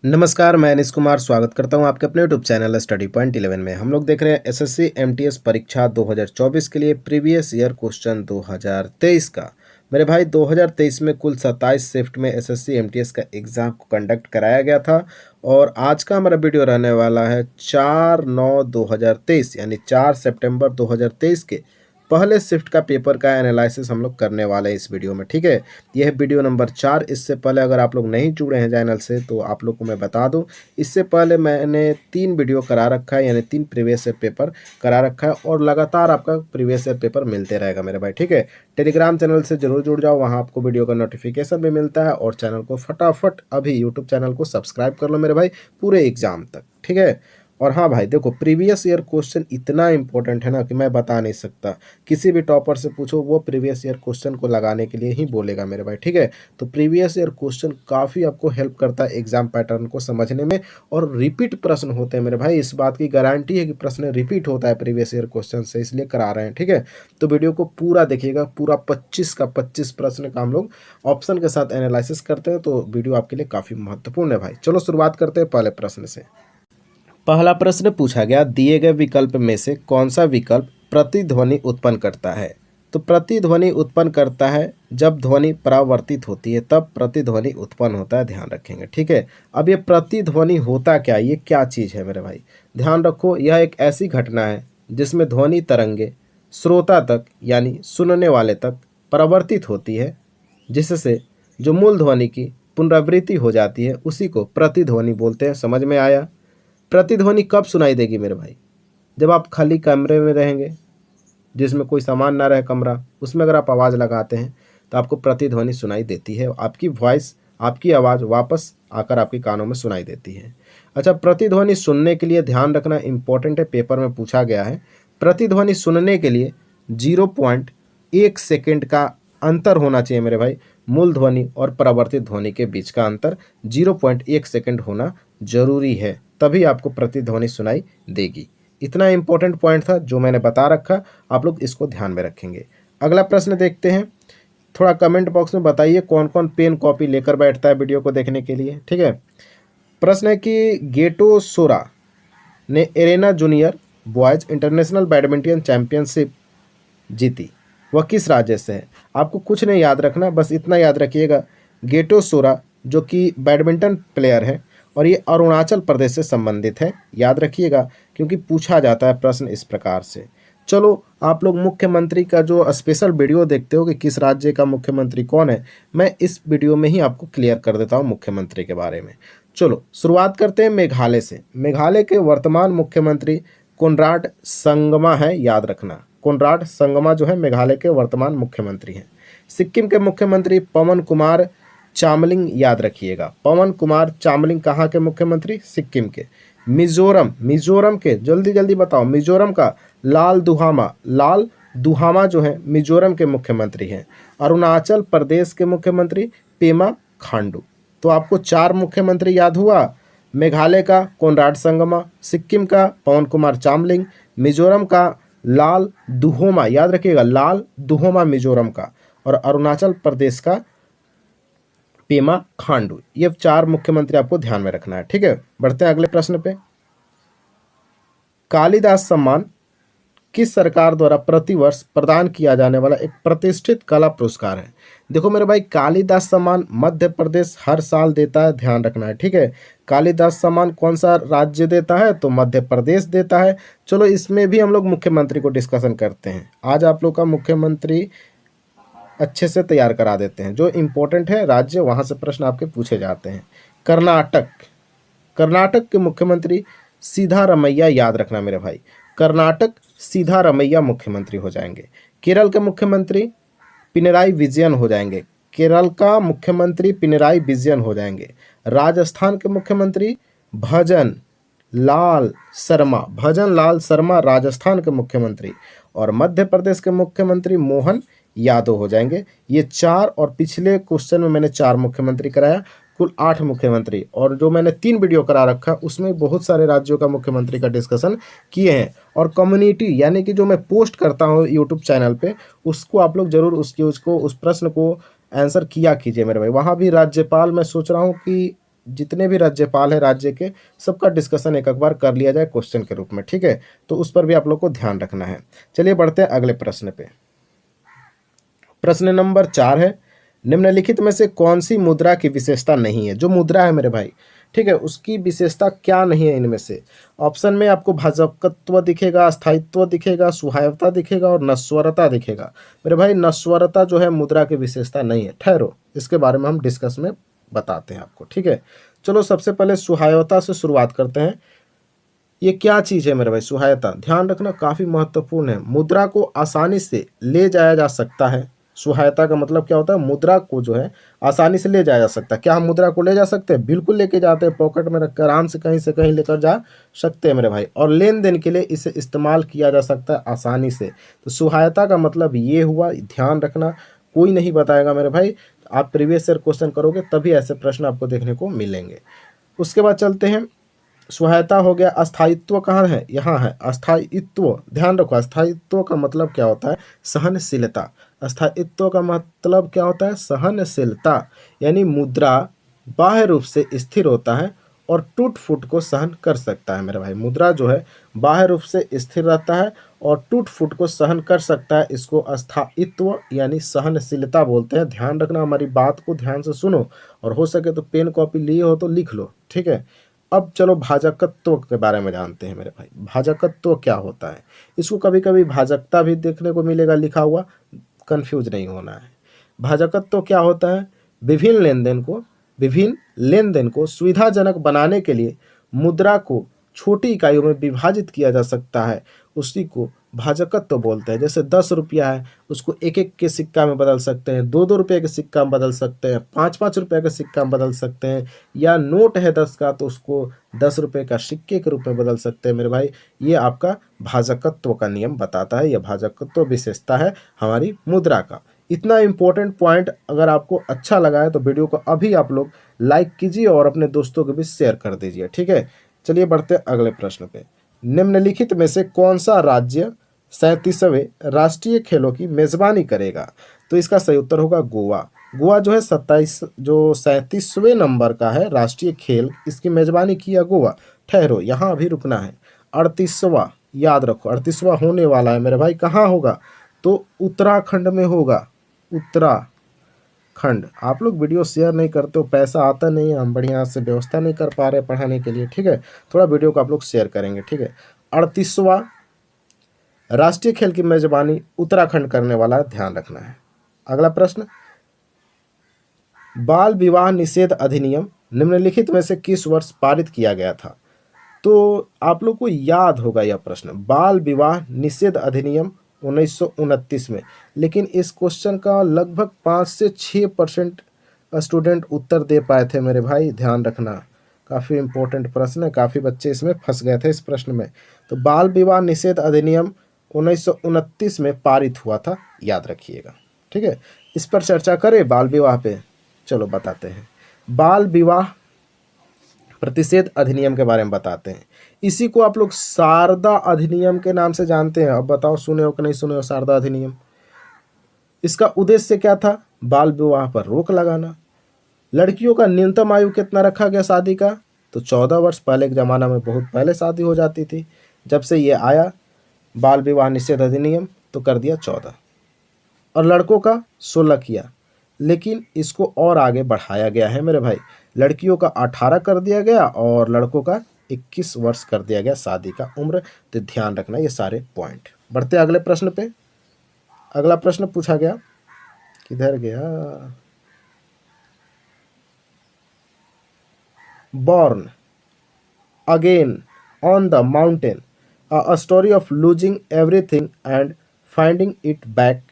नमस्कार, मैं अनिश कुमार स्वागत करता हूं आपके अपने यूट्यूब चैनल स्टडी पॉइंट 11 में। हम लोग देख रहे हैं एसएससी एमटीएस परीक्षा 2024 के लिए प्रीवियस ईयर क्वेश्चन 2023 का। मेरे भाई 2023 में कुल 27 शिफ्ट में एसएससी एमटीएस का एग्ज़ाम को कंडक्ट कराया गया था और आज का हमारा वीडियो रहने वाला है 4/9/2023 यानी 4 सितंबर 2023 के पहले शिफ्ट का पेपर का एनालिसिस हम लोग करने वाले हैं इस वीडियो में। ठीक है, यह वीडियो नंबर 4। इससे पहले अगर आप लोग नहीं जुड़े हैं चैनल से तो आप लोग को मैं बता दूं, इससे पहले मैंने 3 वीडियो करा रखा है, यानी 3 प्रीवियस ईयर पेपर करा रखा है और लगातार आपका प्रीवियस ईयर पेपर मिलते रहेगा मेरे भाई। ठीक है, टेलीग्राम चैनल से जरूर जुड़ जाओ, वहाँ आपको वीडियो का नोटिफिकेशन भी मिलता है और चैनल को फटाफट अभी यूट्यूब चैनल को सब्सक्राइब कर लो मेरे भाई पूरे एग्जाम तक। ठीक है, और हाँ भाई देखो, प्रीवियस ईयर क्वेश्चन इतना इंपॉर्टेंट है ना कि मैं बता नहीं सकता। किसी भी टॉपर से पूछो, वो प्रीवियस ईयर क्वेश्चन को लगाने के लिए ही बोलेगा मेरे भाई। ठीक है, तो प्रीवियस ईयर क्वेश्चन काफ़ी आपको हेल्प करता है एग्जाम पैटर्न को समझने में, और रिपीट प्रश्न होते हैं मेरे भाई। इस बात की गारंटी है कि प्रश्न रिपीट होता है प्रीवियस ईयर क्वेश्चन से, इसलिए करा रहे हैं। ठीक है, तो वीडियो को पूरा देखिएगा, पूरा 25 का 25 प्रश्न का हम लोग ऑप्शन के साथ एनालिसिस करते हैं, तो वीडियो आपके लिए काफ़ी महत्वपूर्ण है भाई। चलो शुरुआत करते हैं पहले प्रश्न से। पहला प्रश्न पूछा गया, दिए गए विकल्प में से कौन सा विकल्प प्रतिध्वनि उत्पन्न करता है। तो प्रतिध्वनि उत्पन्न करता है जब ध्वनि परावर्तित होती है, तब प्रतिध्वनि उत्पन्न होता है, ध्यान रखेंगे। ठीक है, अब ये प्रतिध्वनि होता क्या, ये क्या चीज़ है मेरे भाई, ध्यान रखो। यह एक ऐसी घटना है जिसमें ध्वनि तरंगे श्रोता तक यानी सुनने वाले तक परावर्तित होती है, जिससे जो मूल ध्वनि की पुनरावृत्ति हो जाती है उसी को प्रतिध्वनि बोलते हैं। समझ में आया। प्रतिध्वनि कब सुनाई देगी मेरे भाई, जब आप खाली कमरे में रहेंगे, जिसमें कोई सामान ना रहे कमरा, उसमें अगर आप आवाज़ लगाते हैं तो आपको प्रतिध्वनि सुनाई देती है। आपकी वॉइस, आपकी आवाज़ वापस आकर आपके कानों में सुनाई देती है। अच्छा, प्रतिध्वनि सुनने के लिए ध्यान रखना इंपॉर्टेंट है, पेपर में पूछा गया है। प्रतिध्वनि सुनने के लिए 0.1 सेकेंड का अंतर होना चाहिए मेरे भाई। मूल ध्वनि और परावर्तित ध्वनि के बीच का अंतर 0.1 सेकेंड होना जरूरी है, तभी आपको प्रतिध्वनि सुनाई देगी। इतना इंपॉर्टेंट पॉइंट था जो मैंने बता रखा, आप लोग इसको ध्यान में रखेंगे। अगला प्रश्न देखते हैं। थोड़ा कमेंट बॉक्स में बताइए कौन कौन पेन कॉपी लेकर बैठता है वीडियो को देखने के लिए। ठीक है, प्रश्न है कि गेटो सोरा ने arena junior boys international badminton championship जीती, वह किस राज्य से है। आपको कुछ नहीं याद रखना, बस इतना याद रखिएगा, गेटो सोरा जो कि बैडमिंटन प्लेयर है और ये अरुणाचल प्रदेश से संबंधित है, याद रखिएगा, क्योंकि पूछा जाता है प्रश्न इस प्रकार से। चलो, आप लोग मुख्यमंत्री का जो स्पेशल वीडियो देखते हो कि किस राज्य का मुख्यमंत्री कौन है, मैं इस वीडियो में ही आपको क्लियर कर देता हूँ मुख्यमंत्री के बारे में। चलो शुरुआत करते हैं मेघालय से। मेघालय के वर्तमान मुख्यमंत्री कोनराड संगमा है, याद रखना। कोनराड संगमा जो है मेघालय के वर्तमान मुख्यमंत्री हैं। सिक्किम के मुख्यमंत्री पवन कुमार चामलिंग, याद रखिएगा, पवन कुमार चामलिंग कहाँ के मुख्यमंत्री, सिक्किम के। मिजोरम के, जल्दी जल्दी बताओ, मिजोरम का लाल दुहामा जो है मिजोरम के मुख्यमंत्री हैं। अरुणाचल प्रदेश के मुख्यमंत्री पेमा खांडू। तो आपको 4 मुख्यमंत्री याद हुआ, मेघालय का कोनराड संगमा, सिक्किम का पवन कुमार चामलिंग, मिजोरम का लाल दुहोमा, याद रखिएगा, लाल दुहोमा मिजोरम का, और अरुणाचल प्रदेश का पेमा खांडू। ये 4 मुख्यमंत्री आपको ध्यान में रखना है। ठीक है, बढ़ते हैं अगले प्रश्न पे। कालिदास सम्मान किस सरकार द्वारा प्रतिवर्ष प्रदान किया जाने वाला एक प्रतिष्ठित कला पुरस्कार है। देखो मेरे भाई, कालिदास सम्मान मध्य प्रदेश हर साल देता है, ध्यान रखना है। ठीक है, कालिदास सम्मान कौन सा राज्य देता है, तो मध्य प्रदेश देता है। चलो, इसमें भी हम लोग मुख्यमंत्री को डिस्कशन करते हैं। आज आप लोग का मुख्यमंत्री अच्छे से तैयार करा देते हैं, जो इम्पोर्टेंट है राज्य वहाँ से प्रश्न आपके पूछे जाते हैं। कर्नाटक के मुख्यमंत्री सिद्धारमैया, याद रखना मेरे भाई, कर्नाटक सिद्धारमैया मुख्यमंत्री हो जाएंगे। केरल के मुख्यमंत्री पिनराई विजयन हो जाएंगे, केरल का मुख्यमंत्री पिनराई विजयन हो जाएंगे। राजस्थान के मुख्यमंत्री भजन लाल शर्मा राजस्थान के मुख्यमंत्री, और मध्य प्रदेश के मुख्यमंत्री मोहन यादव हो जाएंगे। ये 4, और पिछले क्वेश्चन में मैंने 4 मुख्यमंत्री कराया, कुल 8 मुख्यमंत्री, और जो मैंने 3 वीडियो करा रखा उसमें बहुत सारे राज्यों का मुख्यमंत्री का डिस्कशन किए हैं। और कम्युनिटी यानी कि जो मैं पोस्ट करता हूँ यूट्यूब चैनल पे, उसको आप लोग जरूर उस प्रश्न को आंसर किया कीजिए मेरे भाई। वहाँ भी राज्यपाल मैं सोच रहा हूँ कि जितने भी राज्यपाल हैं राज्य के, सबका डिस्कशन एक बार कर लिया जाए क्वेश्चन के रूप में, ठीक है। तो उस पर भी आप लोग को ध्यान रखना है। चलिए बढ़ते हैं अगले प्रश्न पे। प्रश्न नंबर 4 है, निम्नलिखित में से कौन सी मुद्रा की विशेषता नहीं है? जो मुद्रा है मेरे भाई, ठीक है, उसकी विशेषता क्या नहीं है इनमें से? ऑप्शन में आपको भाजकत्व दिखेगा, स्थायित्व दिखेगा, सुहायता दिखेगा और नश्वरता दिखेगा। मेरे भाई नश्वरता जो है मुद्रा की विशेषता नहीं है। ठहरो, इसके बारे में हम डिस्कस में बताते हैं आपको, ठीक है। चलो सबसे पहले सुहायता से शुरुआत करते हैं। ये क्या चीज़ है मेरे भाई? सुहायता, ध्यान रखना काफ़ी महत्वपूर्ण है। मुद्रा को आसानी से ले जाया जा सकता है। सुहायता का मतलब क्या होता है? मुद्रा को जो है आसानी से ले जाया जा सकता है। क्या हम मुद्रा को ले जा सकते हैं? बिल्कुल लेके जाते हैं, पॉकेट में रखकर आराम से कहीं लेकर जा सकते हैं मेरे भाई। और लेन देन के लिए इसे इस्तेमाल किया जा सकता है आसानी से। तो सुहायता का मतलब ये हुआ, ध्यान रखना। कोई नहीं बताएगा मेरे भाई, आप प्रीवियस ईयर क्वेश्चन करोगे तभी ऐसे प्रश्न आपको देखने को मिलेंगे। उसके बाद चलते हैं, सहायता हो गया। अस्थायित्व कहाँ है? यहाँ है अस्थायित्व। ध्यान रखो, अस्थायित्व का मतलब क्या होता है? सहनशीलता। अस्थायित्व का मतलब क्या होता है? सहनशीलता। यानी मुद्रा बाह्य रूप से स्थिर होता है और टूट फूट को सहन कर सकता है मेरे भाई। मुद्रा जो है बाह्य रूप से स्थिर रहता है और टूट फूट को सहन कर सकता है। इसको अस्थायित्व यानी सहनशीलता बोलते हैं। ध्यान रखना, हमारी बात को ध्यान से सुनो और हो सके तो पेन कॉपी लिए हो तो लिख लो, ठीक है। अब चलो भाजकत्व के बारे में जानते हैं मेरे भाई। भाजकत्व क्या होता है? इसको कभी कभी भाजकता भी देखने को मिलेगा लिखा हुआ, कंफ्यूज नहीं होना है। भाजकत्व क्या होता है? विभिन्न लेन देन को सुविधाजनक बनाने के लिए मुद्रा को छोटी इकाइयों में विभाजित किया जा सकता है, उसी को भाजकत्व बोलते हैं। जैसे 10 रुपया है, उसको एक एक के सिक्का में बदल सकते हैं, 2-2 रुपये के सिक्का में बदल सकते हैं, 5-5 रुपये के सिक्का में बदल सकते हैं, या नोट है 10 का तो उसको 10 रुपये का सिक्के के रूप में बदल सकते हैं मेरे भाई। ये आपका भाजकत्व का नियम बताता है, यह भाजकत्व विशेषता है हमारी मुद्रा का। इतना इम्पोर्टेंट पॉइंट अगर आपको अच्छा लगा है तो वीडियो को अभी आप लोग लाइक कीजिए और अपने दोस्तों के बीच शेयर कर दीजिए, ठीक है। चलिए बढ़ते हैं अगले प्रश्न पे। निम्नलिखित में से कौन सा राज्य 37वें राष्ट्रीय खेलों की मेजबानी करेगा? तो इसका सही उत्तर होगा गोवा। गोवा जो है 37वें नंबर का है राष्ट्रीय खेल, इसकी मेजबानी किया गोवा। ठहरो, यहाँ अभी रुकना है। 38वां, याद रखो 38वां होने वाला है मेरे भाई। कहाँ होगा? तो उत्तराखंड में होगा। उत्तराखंड। आप लोग वीडियो शेयर नहीं करते हो, पैसा आता नहीं है, हम बढ़िया से व्यवस्था नहीं कर पा रहे पढ़ाने के लिए, ठीक है। थोड़ा वीडियो को आप लोग शेयर करेंगे, ठीक है। 38वां राष्ट्रीय खेल की मेजबानी उत्तराखंड करने वाला है, ध्यान रखना है। अगला प्रश्न, बाल विवाह निषेध अधिनियम निम्नलिखित में से किस वर्ष पारित किया गया था? तो आप लोग को याद होगा यह प्रश्न, बाल विवाह निषेध अधिनियम 1929 में। लेकिन इस क्वेश्चन का लगभग 5 से 6% स्टूडेंट उत्तर दे पाए थे मेरे भाई, ध्यान रखना। काफ़ी इंपॉर्टेंट प्रश्न है, काफ़ी बच्चे इसमें फंस गए थे इस प्रश्न में। तो बाल विवाह निषेध अधिनियम 1929 में पारित हुआ था, याद रखिएगा, ठीक है। इस पर चर्चा करें बाल विवाह पे, चलो बताते हैं। बाल विवाह प्रतिषेध अधिनियम के बारे में बताते हैं। इसी को आप लोग शारदा अधिनियम के नाम से जानते हैं। अब बताओ सुने हो कि नहीं सुने हो शारदा अधिनियम? इसका उद्देश्य क्या था? बाल विवाह पर रोक लगाना। लड़कियों का न्यूनतम आयु कितना रखा गया शादी का? तो 14 वर्ष। पहले के ज़माना में बहुत पहले शादी हो जाती थी, जब से ये आया बाल विवाह निषेध अधिनियम तो कर दिया 14, और लड़कों का 16 किया। लेकिन इसको और आगे बढ़ाया गया है मेरे भाई, लड़कियों का 18 कर दिया गया और लड़कों का 21 वर्ष कर दिया गया शादी का उम्र। तो ध्यान रखना ये सारे पॉइंट। बढ़ते अगले प्रश्न पे। अगला प्रश्न पूछा गया, किधर गया? Born again on the mountain, a story of losing everything and finding it back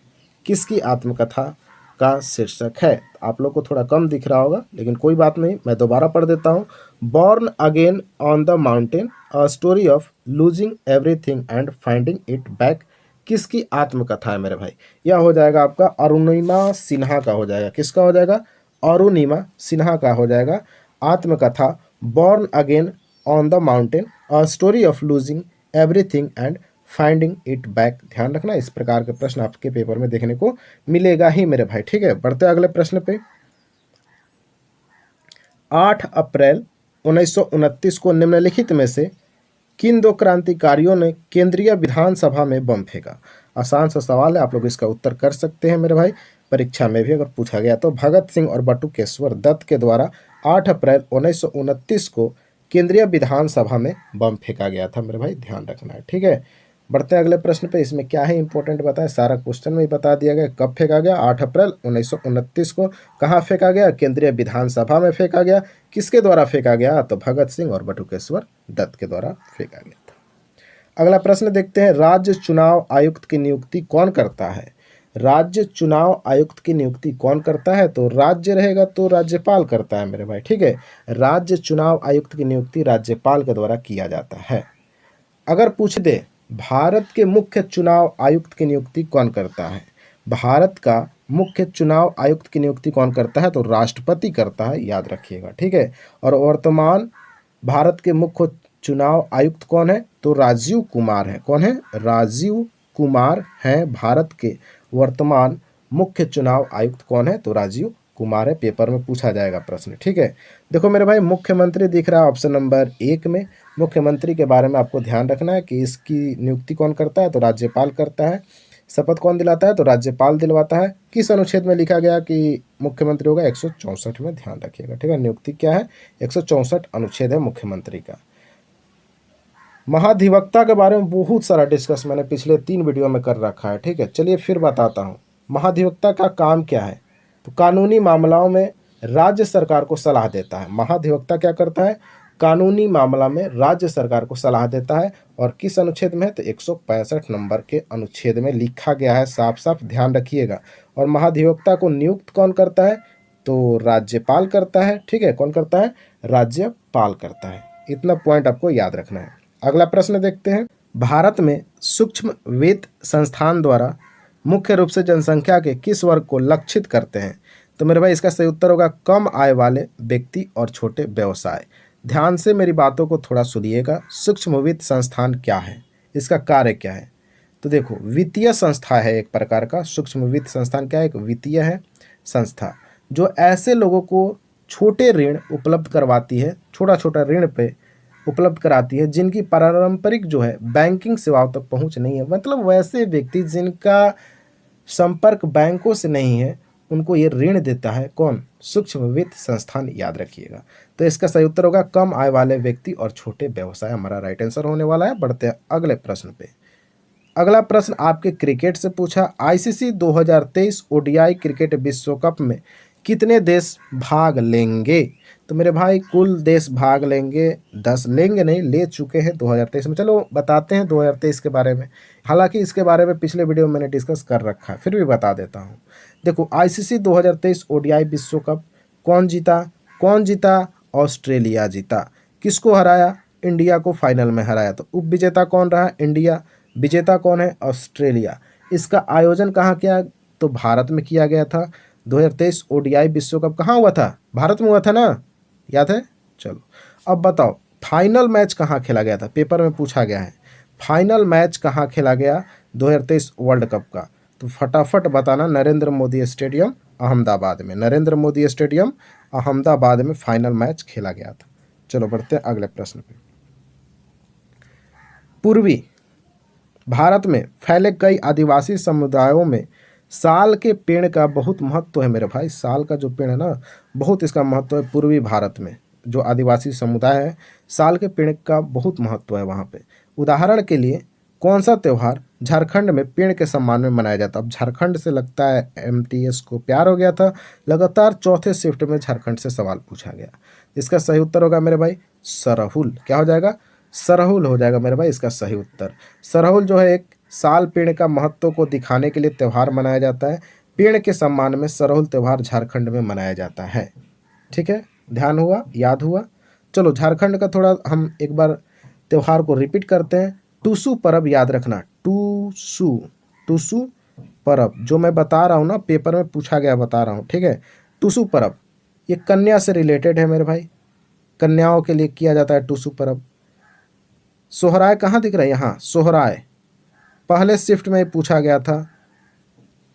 किसकी आत्मकथा का शीर्षक है? आप लोग को थोड़ा कम दिख रहा होगा, लेकिन कोई बात नहीं, मैं दोबारा पढ़ देता हूँ। Born again on the mountain, a story of losing everything and finding it back किसकी आत्मकथा है मेरे भाई? यह हो जाएगा आपका अरुणिमा सिन्हा का हो जाएगा। किसका हो जाएगा? अरुणिमा सिन्हा का हो जाएगा आत्मकथा, born again on the mountain, a story of losing everything and finding it back. ध्यान रखना, इस प्रकार के प्रश्न आपके पेपर में देखने को मिलेगा ही मेरे भाई, ठीक है। बढ़ते अगले प्रश्न पे। 8 अप्रैल 1929 को निम्नलिखित में से किन दो क्रांतिकारियों ने केंद्रीय विधानसभा में बम फेंका? आसान सा सवाल है, आप लोग इसका उत्तर कर सकते हैं मेरे भाई। परीक्षा में भी अगर पूछा गया तो भगत सिंह और बटुकेश्वर दत्त के द्वारा 8 अप्रैल 1929 को केंद्रीय विधानसभा में बम फेंका गया था मेरे भाई, ध्यान रखना है। ठीक है, बढ़ते हैं अगले प्रश्न पे। इसमें क्या है इंपॉर्टेंट बताएं, सारा क्वेश्चन में ही बता दिया गया। कब फेंका गया? 8 अप्रैल 1929 को। कहाँ फेंका गया? केंद्रीय विधानसभा में फेंका गया। किसके द्वारा फेंका गया? तो भगत सिंह और बटुकेश्वर दत्त के द्वारा फेंका गया था। अगला प्रश्न देखते हैं, राज्य चुनाव आयुक्त की नियुक्ति कौन करता है? राज्य चुनाव आयुक्त की नियुक्ति कौन करता है? तो राज्य रहेगा तो राज्यपाल करता है मेरे भाई। ठीक है, राज्य चुनाव आयुक्त की नियुक्ति राज्यपाल के द्वारा किया जाता है। अगर पूछ दे भारत के मुख्य चुनाव आयुक्त की नियुक्ति कौन करता है? भारत का मुख्य चुनाव आयुक्त की नियुक्ति कौन करता है? तो राष्ट्रपति करता है, याद रखिएगा। ठीक है, और वर्तमान भारत के मुख्य चुनाव आयुक्त कौन है? तो राजीव कुमार है। कौन है? राजीव कुमार हैं भारत के वर्तमान मुख्य चुनाव आयुक्त। कौन है? तो राजीव कुमार है। पेपर में पूछा जाएगा प्रश्न। ठीक है, देखो मेरे भाई, मुख्यमंत्री दिख रहा है ऑप्शन नंबर 1 में। मुख्यमंत्री के बारे में आपको ध्यान रखना है कि इसकी नियुक्ति कौन करता है? तो राज्यपाल करता है। शपथ कौन दिलाता है? तो राज्यपाल दिलवाता है। किस अनुच्छेद में लिखा गया कि मुख्यमंत्री होगा? 164 में, ध्यान रखिएगा। ठीक है, नियुक्ति क्या है? 164 अनुच्छेद है मुख्यमंत्री का। महाधिवक्ता के बारे में बहुत सारा डिस्कस मैंने पिछले 3 वीडियो में कर रखा है। ठीक है, चलिए फिर बताता हूँ। महाधिवक्ता का काम क्या है? तो कानूनी मामलों में राज्य सरकार को सलाह देता है। महाधिवक्ता क्या करता है? कानूनी मामला में राज्य सरकार को सलाह देता है। और किस अनुच्छेद में है? तो 165 नंबर के अनुच्छेद में लिखा गया है, साफ साफ ध्यान रखिएगा। और महाधिवक्ता को नियुक्त कौन करता है? तो राज्यपाल करता है। ठीक है, कौन करता है? राज्यपाल करता है। इतना पॉइंट आपको याद रखना है। अगला प्रश्न देखते हैं, भारत में सूक्ष्म वित्त संस्थान द्वारा मुख्य रूप से जनसंख्या के किस वर्ग को लक्षित करते हैं? तो मेरे भाई इसका सही उत्तर होगा कम आय वाले व्यक्ति और छोटे व्यवसाय। ध्यान से मेरी बातों को थोड़ा सुनिएगा। सूक्ष्म वित्त संस्थान क्या है? इसका कार्य क्या है? तो देखो, वित्तीय संस्था है एक प्रकार का। सूक्ष्म वित्त संस्थान क्या है? एक वित्तीय है संस्था जो ऐसे लोगों को छोटे ऋण उपलब्ध करवाती है, छोटा छोटा ऋण पे उपलब्ध कराती है जिनकी पारंपरिक जो है बैंकिंग सेवाओं तक पहुंच नहीं है। मतलब वैसे व्यक्ति जिनका संपर्क बैंकों से नहीं है, उनको ये ऋण देता है। कौन? सूक्ष्म वित्त संस्थान, याद रखिएगा। तो इसका सही उत्तर होगा कम आय वाले व्यक्ति और छोटे व्यवसाय, हमारा राइट आंसर होने वाला है। बढ़ते हैं अगले प्रश्न पे। अगला प्रश्न आपके क्रिकेट से पूछा, आईसीसी 2023 ओडीआई क्रिकेट विश्व कप में कितने देश भाग लेंगे? तो मेरे भाई कुल देश भाग लेंगे 10, लेंगे नहीं, ले चुके हैं 2023 में। चलो बताते हैं 2023 के बारे में। हालांकि इसके बारे में पिछले वीडियो में मैंने डिस्कस कर रखा है, फिर भी बता देता हूँ। देखो, आईसीसी 2023 ओडीआई विश्व कप कौन जीता? कौन जीता? ऑस्ट्रेलिया जीता। किसको हराया? इंडिया को फाइनल में हराया। तो उप विजेता कौन रहा? इंडिया। विजेता कौन है? ऑस्ट्रेलिया। इसका आयोजन कहाँ किया? तो भारत में किया गया था। 2023 ओडीआई विश्व कप कहाँ हुआ था? भारत में हुआ था ना, याद है? चलो अब बताओ, फाइनल मैच कहाँ खेला गया था? पेपर में पूछा गया है, फाइनल मैच कहाँ खेला गया 2023 वर्ल्ड कप का? तो फटाफट बताना। नरेंद्र मोदी स्टेडियम अहमदाबाद में, नरेंद्र मोदी स्टेडियम अहमदाबाद में फाइनल मैच खेला गया था। चलो बढ़ते हैं अगले प्रश्न पे। पूर्वी भारत में फैले कई आदिवासी समुदायों में साल के पेड़ का बहुत महत्व है मेरे भाई। साल का जो पेड़ है ना, बहुत इसका महत्व है। पूर्वी भारत में जो आदिवासी समुदाय है, साल के पेड़ का बहुत महत्व है वहाँ पे। उदाहरण के लिए कौन सा त्यौहार झारखंड में पेड़ के सम्मान में मनाया जाता है? अब झारखंड से लगता है एमटीएस को प्यार हो गया था। लगातार चौथे शिफ्ट में झारखंड से सवाल पूछा गया। इसका सही उत्तर होगा मेरे भाई सरहुल। क्या हो जाएगा? सरहुल हो जाएगा मेरे भाई इसका सही उत्तर। सरहुल जो है एक साल पेड़ का महत्व को दिखाने के लिए त्यौहार मनाया जाता है। पेड़ के सम्मान में सरहुल त्यौहार झारखंड में मनाया जाता है। ठीक है, ध्यान हुआ, याद हुआ। चलो झारखंड का थोड़ा हम एक बार त्यौहार को रिपीट करते हैं। टूसू पर्व याद रखना, टूसू, टूसू पर्व जो मैं बता रहा हूँ ना, पेपर में पूछा गया, बता रहा हूँ। ठीक है, टूसू पर्व ये कन्या से रिलेटेड है मेरे भाई, कन्याओं के लिए किया जाता है टूसू पर्व। सोहराय कहाँ दिख रहा है? यहाँ सोहराय पहले शिफ्ट में पूछा गया था।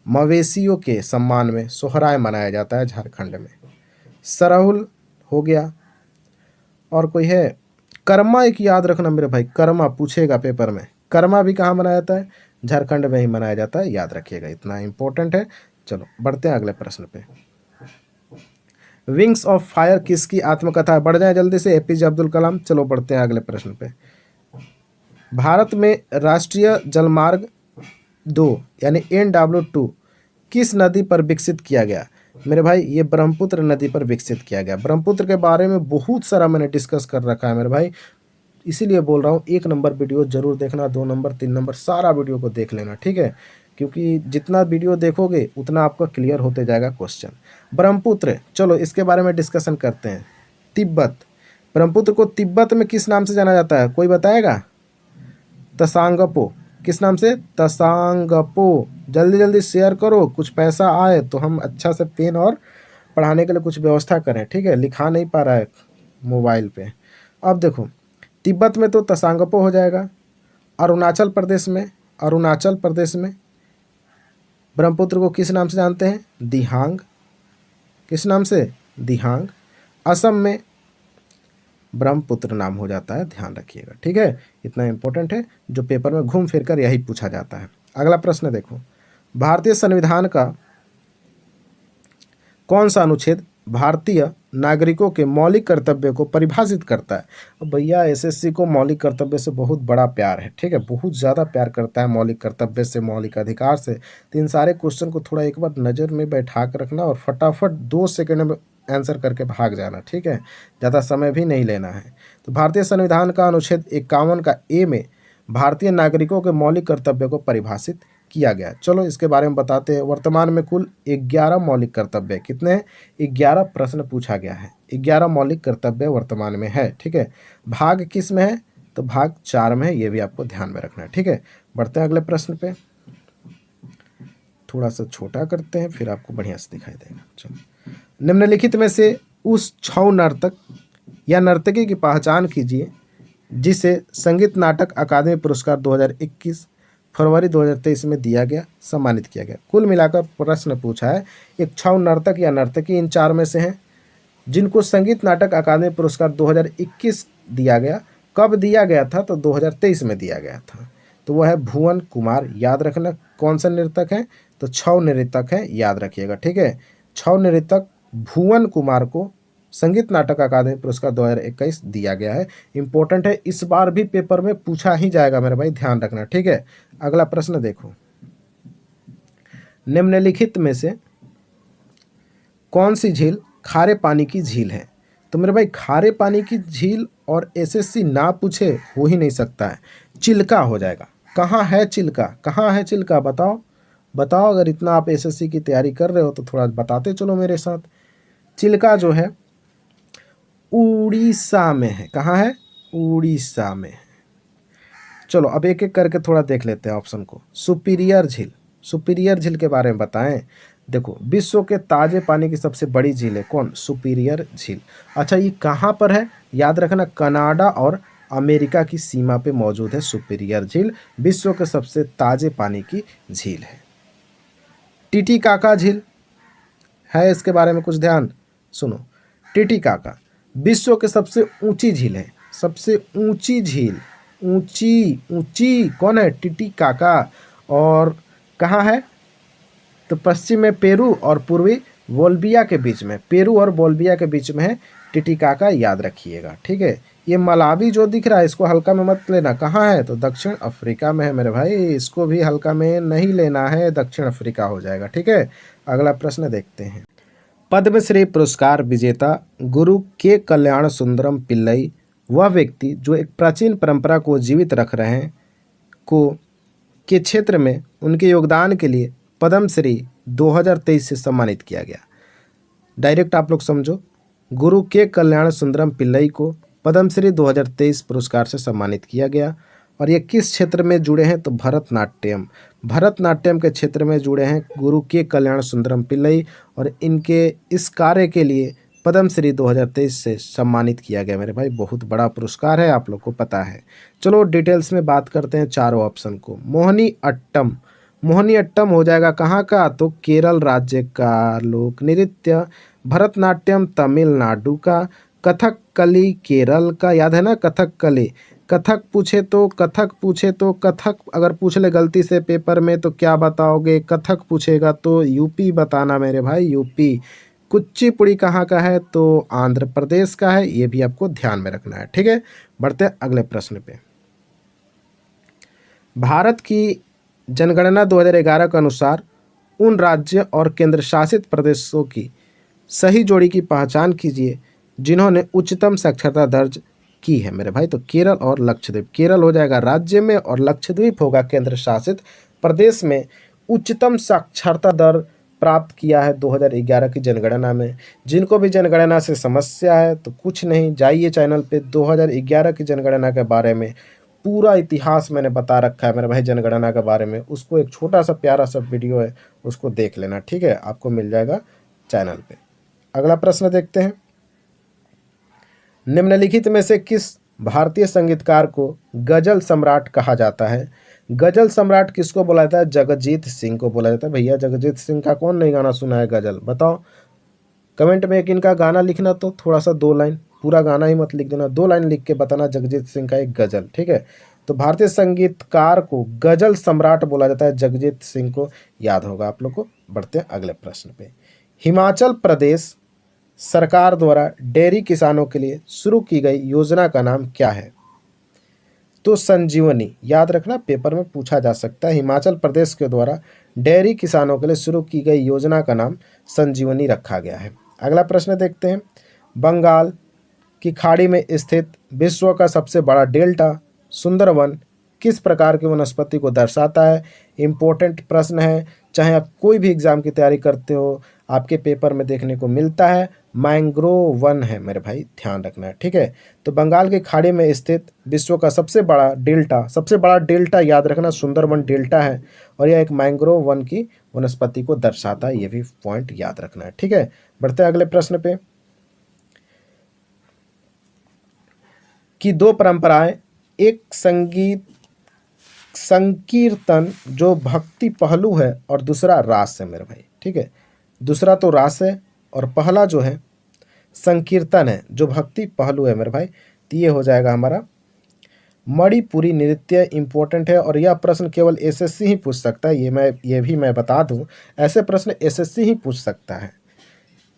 मवेशियों के सम्मान में सोहराय मनाया जाता है झारखंड में। सरहुल हो गया। और कोई है कर्मा, एक याद रखना मेरे भाई, कर्मा पूछेगा पेपर में, कर्मा भी कहाँ मनाया जाता है? झारखंड में ही मनाया जाता है, याद रखिएगा, इतना इंपॉर्टेंट है। चलो बढ़ते हैं अगले प्रश्न पे। विंग्स ऑफ फायर किसकी आत्मकथा है? बढ़ जाए जल्दी से, एपीजे अब्दुल कलाम। चलो बढ़ते हैं अगले प्रश्न पे। भारत में राष्ट्रीय जलमार्ग 2 यानी NW2 किस नदी पर विकसित किया गया? मेरे भाई ये ब्रह्मपुत्र नदी पर विकसित किया गया। ब्रह्मपुत्र के बारे में बहुत सारा मैंने डिस्कस कर रखा है मेरे भाई, इसीलिए बोल रहा हूँ 1 नंबर वीडियो जरूर देखना, 2 नंबर 3 नंबर सारा वीडियो को देख लेना, ठीक है? क्योंकि जितना वीडियो देखोगे उतना आपका क्लियर होते जाएगा क्वेश्चन। ब्रह्मपुत्र, चलो इसके बारे में डिस्कशन करते हैं। तिब्बत, ब्रह्मपुत्र को तिब्बत में किस नाम से जाना जाता है? कोई बताएगा? तसांगपो। किस नाम से? तसांगपो। जल्दी जल्दी शेयर करो, कुछ पैसा आए तो हम अच्छा से पेन और पढ़ाने के लिए कुछ व्यवस्था करें, ठीक है? लिखा नहीं पा रहा है मोबाइल पे। अब देखो, तिब्बत में तो तसांगपो हो जाएगा। अरुणाचल प्रदेश में, अरुणाचल प्रदेश में ब्रह्मपुत्र को किस नाम से जानते हैं? दिहांग। किस नाम से? दिहांग। असम में ब्रह्मपुत्र नाम हो जाता है, ध्यान रखिएगा, ठीक है? इतना इंपॉर्टेंट है, जो पेपर में घूम फिर कर यही पूछा जाता है। अगला प्रश्न देखो, भारतीय संविधान का कौन सा अनुच्छेद भारतीय नागरिकों के मौलिक कर्तव्य को परिभाषित करता है? अब भैया एसएससी को मौलिक कर्तव्य से बहुत बड़ा प्यार है, ठीक है? बहुत ज़्यादा प्यार करता है मौलिक कर्तव्य से, मौलिक अधिकार से। तो इन सारे क्वेश्चन को थोड़ा एक बार नज़र में बैठा कर रखना और फटाफट 2 सेकंड में आंसर करके भाग जाना, ठीक है? ज़्यादा समय भी नहीं लेना है। तो भारतीय संविधान का अनुच्छेद 51 का ए में भारतीय नागरिकों के मौलिक कर्तव्य को परिभाषित किया गया। चलो इसके बारे में बताते हैं। वर्तमान में कुल 11 मौलिक कर्तव्य, कितने हैं? 11 प्रश्न पूछा गया है, 11 मौलिक कर्तव्य वर्तमान में है, ठीक है? भाग किस में है? तो भाग 4 में है, ये भी आपको ध्यान में रखना है, ठीक है? बढ़ते हैं अगले प्रश्न पे। थोड़ा सा छोटा करते हैं, फिर आपको बढ़िया से दिखाई देगा। चलो, निम्नलिखित में से उस 6 नर्तक या नर्तकी की पहचान कीजिए जिसे संगीत नाटक अकादमी पुरस्कार 2021 फरवरी 2023 में दिया गया, सम्मानित किया गया। कुल मिलाकर प्रश्न पूछा है, एक 6 नर्तक या नर्तकी इन 4 में से हैं जिनको संगीत नाटक अकादमी पुरस्कार 2021 दिया गया। कब दिया गया था? तो 2023 में दिया गया था। तो वह है भुवन कुमार। याद रखना कौन सा नृतक है? तो 6 नृतक हैं, याद रखिएगा, ठीक है? 6 नृतक भुवन कुमार को संगीत नाटक अकादमी पुरस्कार 2021 दिया गया है। इंपॉर्टेंट है, इस बार भी पेपर में पूछा ही जाएगा मेरे भाई, ध्यान रखना, ठीक है? अगला प्रश्न देखो, निम्नलिखित में से कौन सी झील खारे पानी की झील है? तो मेरे भाई खारे पानी की झील और एसएससी ना पूछे हो ही नहीं सकता है, चिल्का हो जाएगा। कहाँ है चिल्का? कहाँ है चिल्का? बताओ बताओ, अगर इतना आप एसएससी की तैयारी कर रहे हो तो थोड़ा बताते चलो मेरे साथ। चिल्का जो है उड़ीसा में है। कहाँ है? उड़ीसा में। चलो अब एक एक करके थोड़ा देख लेते हैं ऑप्शन को। सुपीरियर झील, सुपीरियर झील के बारे में बताएं। देखो, विश्व के ताजे पानी की सबसे बड़ी झील है कौन? सुपीरियर झील। अच्छा, ये कहाँ पर है? याद रखना, कनाडा और अमेरिका की सीमा पे मौजूद है सुपीरियर झील, विश्व के सबसे ताजे पानी की झील है। टिटिकाका झील है, इसके बारे में कुछ ध्यान सुनो। टिटिकाका विश्व के सबसे ऊंची झील है, सबसे ऊंची झील, ऊंची ऊंची कौन है? टिटिकाका। और कहाँ है? तो पश्चिम में पेरू और पूर्वी बोल्विया के बीच में, पेरू और बोल्विया के बीच में है टिटिकाका, याद रखिएगा, ठीक है? ये मलावी जो दिख रहा है इसको हल्का में मत लेना। कहाँ है? तो दक्षिण अफ्रीका में है मेरे भाई, इसको भी हल्का में नहीं लेना है, दक्षिण अफ्रीका हो जाएगा, ठीक है? अगला प्रश्न देखते हैं। पद्मश्री पुरस्कार विजेता गुरु के कल्याण सुंदरम पिल्लई वह व्यक्ति जो एक प्राचीन परंपरा को जीवित रख रहे हैं को के क्षेत्र में उनके योगदान के लिए पद्मश्री 2023 से सम्मानित किया गया। डायरेक्ट आप लोग समझो, गुरु के कल्याण सुंदरम पिल्लई को पद्मश्री 2023 पुरस्कार से सम्मानित किया गया। और ये किस क्षेत्र में जुड़े हैं? तो भरतनाट्यम, भरतनाट्यम के क्षेत्र में जुड़े हैं गुरु के कल्याण सुंदरम पिल्लई, और इनके इस कार्य के लिए पद्मश्री 2023 से सम्मानित किया गया मेरे भाई। बहुत बड़ा पुरस्कार है, आप लोग को पता है। चलो डिटेल्स में बात करते हैं चारों ऑप्शन को। मोहिनी अट्टम, मोहिनी अट्टम हो जाएगा कहाँ का? तो केरल राज्य का लोक नृत्य भरतनाट्यम तमिलनाडु का, कथकली केरल का, याद है ना कथकली। कथक अगर पूछ ले गलती से पेपर में तो क्या बताओगे, कथक पूछेगा तो यूपी बताना मेरे भाई, यूपी। कुचिपुड़ी कहाँ का है, तो आंध्र प्रदेश का है, ये भी आपको ध्यान में रखना है, ठीक है। बढ़ते हैं अगले प्रश्न पे। भारत की जनगणना 2011 के अनुसार उन राज्य और केंद्र शासित प्रदेशों की सही जोड़ी की पहचान कीजिए जिन्होंने उच्चतम साक्षरता दर्ज की है मेरे भाई। तो केरल और लक्षद्वीप, केरल हो जाएगा राज्य में और लक्षद्वीप होगा केंद्र शासित प्रदेश में उच्चतम साक्षरता दर प्राप्त किया है 2011 की जनगणना में। जिनको भी जनगणना से समस्या है तो कुछ नहीं, जाइए चैनल पे 2011 की जनगणना के बारे में पूरा इतिहास मैंने बता रखा है मेरे भाई जनगणना के बारे में, उसको एक छोटा सा प्यारा सा वीडियो है, उसको देख लेना, ठीक है, आपको मिल जाएगा चैनल पे। अगला प्रश्न देखते हैं। निम्नलिखित में से किस भारतीय संगीतकार को गजल सम्राट कहा जाता है। गजल सम्राट किसको बोला जाता है, जगजीत सिंह को बोला जाता है। भैया जगजीत सिंह का कौन नहीं गाना सुना है गजल, बताओ कमेंट में एक इनका गाना लिखना, तो थोड़ा सा 2 लाइन, पूरा गाना ही मत लिख देना, 2 लाइन लिख के बताना जगजीत सिंह का एक गजल, ठीक है। तो भारतीय संगीतकार को गजल सम्राट बोला जाता है, जगजीत सिंह को याद होगा आप लोग को। बढ़ते हैं अगले प्रश्न पे। हिमाचल प्रदेश सरकार द्वारा डेयरी किसानों के लिए शुरू की गई योजना का नाम क्या है। तो संजीवनी, याद रखना पेपर में पूछा जा सकता है। हिमाचल प्रदेश के द्वारा डेयरी किसानों के लिए शुरू की गई योजना का नाम संजीवनी रखा गया है। अगला प्रश्न देखते हैं। बंगाल की खाड़ी में स्थित विश्व का सबसे बड़ा डेल्टा सुंदरवन किस प्रकार की वनस्पति को दर्शाता है। इम्पोर्टेंट प्रश्न है, चाहे आप कोई भी एग्जाम की तैयारी करते हो आपके पेपर में देखने को मिलता है। मैंग्रोव वन है मेरे भाई, ध्यान रखना है, ठीक है। तो बंगाल की खाड़ी में स्थित विश्व का सबसे बड़ा डेल्टा याद रखना सुंदरवन डेल्टा है, और यह एक मैंग्रोव वन की वनस्पति को दर्शाता है, ये भी पॉइंट याद रखना है, ठीक है। बढ़ते हैं अगले प्रश्न पे। कि 2 परंपराएं, एक संकीर्तन जो भक्ति पहलू है और दूसरा रास है मेरे भाई, ठीक है। दूसरा तो रास है और पहला जो है संकीर्तन है जो भक्ति पहलू है मेरे भाई। तो ये हो जाएगा हमारा मणिपुरी नृत्य। इंपॉर्टेंट है और यह प्रश्न केवल एसएससी ही पूछ सकता है, ये भी मैं बता दूं, ऐसे प्रश्न एसएससी ही पूछ सकता है।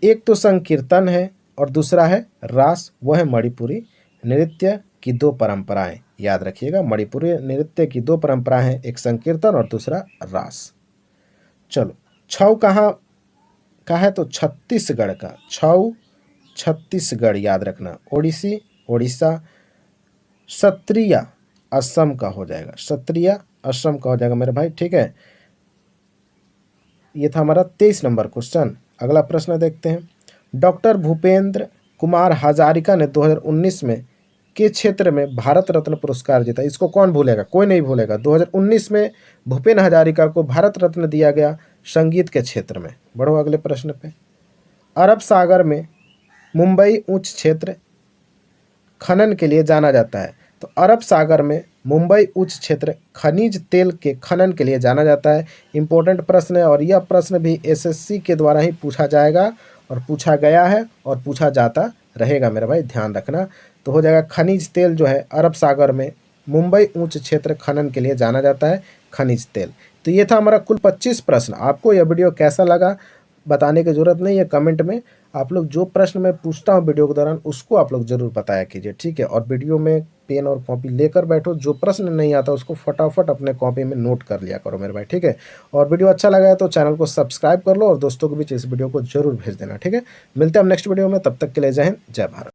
एक तो संकीर्तन है और दूसरा है रास, वो है मणिपुरी नृत्य की 2 परंपराएं, याद रखिएगा। मणिपुरी नृत्य की 2 परंपराएं हैं, एक संकीर्तन और दूसरा रास। चलो, छऊ कहाँ का है, तो छत्तीसगढ़ का। छऊ छत्तीसगढ़ याद रखना। ओडिसी ओडिशा। सत्रिया असम का हो जाएगा, सत्रिया असम का हो जाएगा मेरे भाई, ठीक है। ये था हमारा 23 नंबर क्वेश्चन। अगला प्रश्न देखते हैं। डॉक्टर भूपेंद्र कुमार हजारिका ने 2019 में के क्षेत्र में भारत रत्न पुरस्कार जीता। इसको कौन भूलेगा, कोई नहीं भूलेगा। 2019 में भूपेन हजारिका को भारत रत्न दिया गया संगीत के क्षेत्र में। बढ़ो अगले प्रश्न पे। अरब सागर में मुंबई उच्च क्षेत्र खनन के लिए जाना जाता है। तो अरब सागर में मुंबई उच्च क्षेत्र खनिज तेल के खनन के लिए जाना जाता है। इंपॉर्टेंट प्रश्न है और यह प्रश्न भी एसएससी के द्वारा ही पूछा जाएगा और पूछा गया है और पूछा जाता रहेगा मेरे भाई, ध्यान रखना। तो हो जाएगा खनिज तेल जो है अरब सागर में मुंबई उच्च क्षेत्र खनन के लिए जाना जाता है, खनिज तेल। तो ये था हमारा कुल 25 प्रश्न। आपको यह वीडियो कैसा लगा बताने की ज़रूरत नहीं है, कमेंट में आप लोग जो प्रश्न मैं पूछता हूँ वीडियो के दौरान उसको आप लोग ज़रूर बताया कीजिए, ठीक है। और वीडियो में पेन और कॉपी लेकर बैठो, जो प्रश्न नहीं आता उसको फटाफट अपने कॉपी में नोट कर लिया करो मेरे भाई, ठीक है। और वीडियो अच्छा लगा है तो चैनल को सब्सक्राइब कर लो और दोस्तों के बीच इस वीडियो को जरूर भेज देना, ठीक है। मिलते हैं हम नेक्स्ट वीडियो में, तब तक के लिए जय हिंद, जय भारत।